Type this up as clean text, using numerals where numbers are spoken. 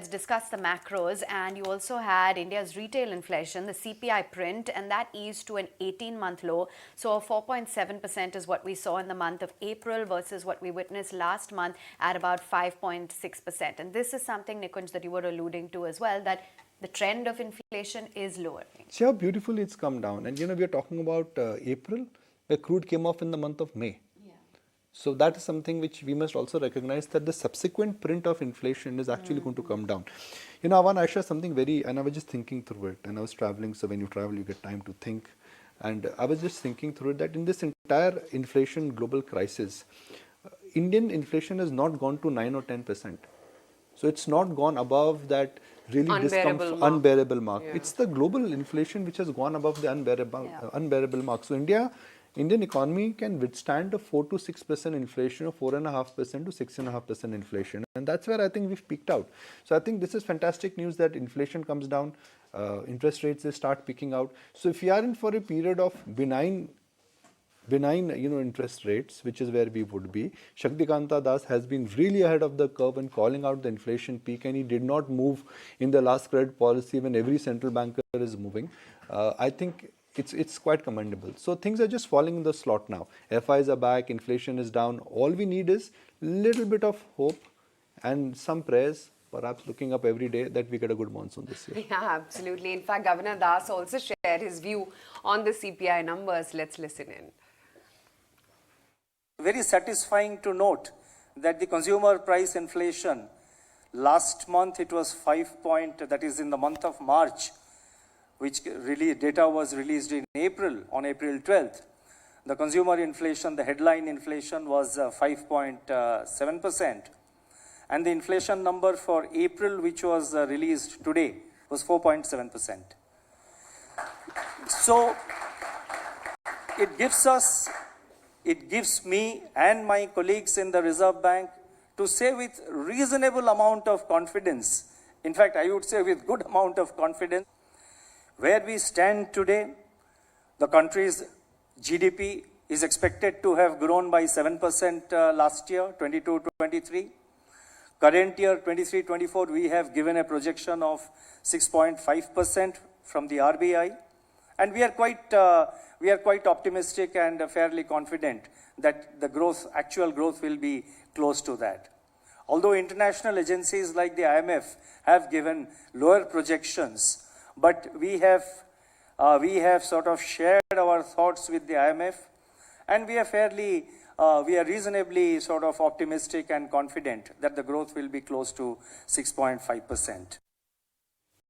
let's discuss the macros. And you also had India's retail inflation, the CPI print, and that eased to an 18-month low. So 4.7% is what we saw in the month of April versus what we witnessed last month at about 5.6%. And this is something, Nikunj, that you were alluding to as well, that the trend of inflation is lowering. See how beautifully it's come down. And we are talking about April, where crude came off in the month of May. So that is something which we must also recognize, that the subsequent print of inflation is actually going to come down. I want to share something and I was just thinking through it, and I was traveling, so when you travel you get time to think, and I was just thinking through it that in this entire inflation global crisis, Indian inflation has not gone to 9 or 10%. So it's not gone above that really unbearable mark. Yeah. It's the global inflation which has gone above the unbearable mark. So Indian economy can withstand a 4 to 6% inflation, or 4.5% to 6.5% inflation, and that's where I think we've peaked out. So I think this is fantastic news that inflation comes down, interest rates they start peaking out. So if we are in for a period of benign interest rates, which is where we would be. Shaktikanta Das has been really ahead of the curve in calling out the inflation peak, and he did not move in the last credit policy when every central banker is moving. I think it's quite commendable. So things are just falling in the slot now. FIs are back, inflation is down. All we need is a little bit of hope and some prayers, perhaps looking up every day, that we get a good monsoon this year. Yeah, absolutely. In fact, Governor Das also shared his view on the CPI numbers. Let's listen in. Very satisfying to note that the consumer price inflation, last month it was that is in the month of March, which data was released in April, on April 12th. The consumer inflation, the headline inflation was 5.7%. And the inflation number for April, which was released today, was 4.7%. So it gives me and my colleagues in the Reserve Bank to say with reasonable amount of confidence, in fact, I would say with good amount of confidence, where we stand today, the country's GDP is expected to have grown by 7% last year, 22-23. Current year, 23-24, we have given a projection of 6.5% from the RBI. And we are quite optimistic and fairly confident that the actual growth will be close to that. Although international agencies like the IMF have given lower projections, but we have sort of shared our thoughts with the IMF, and we are reasonably sort of optimistic and confident that the growth will be close to 6.5%.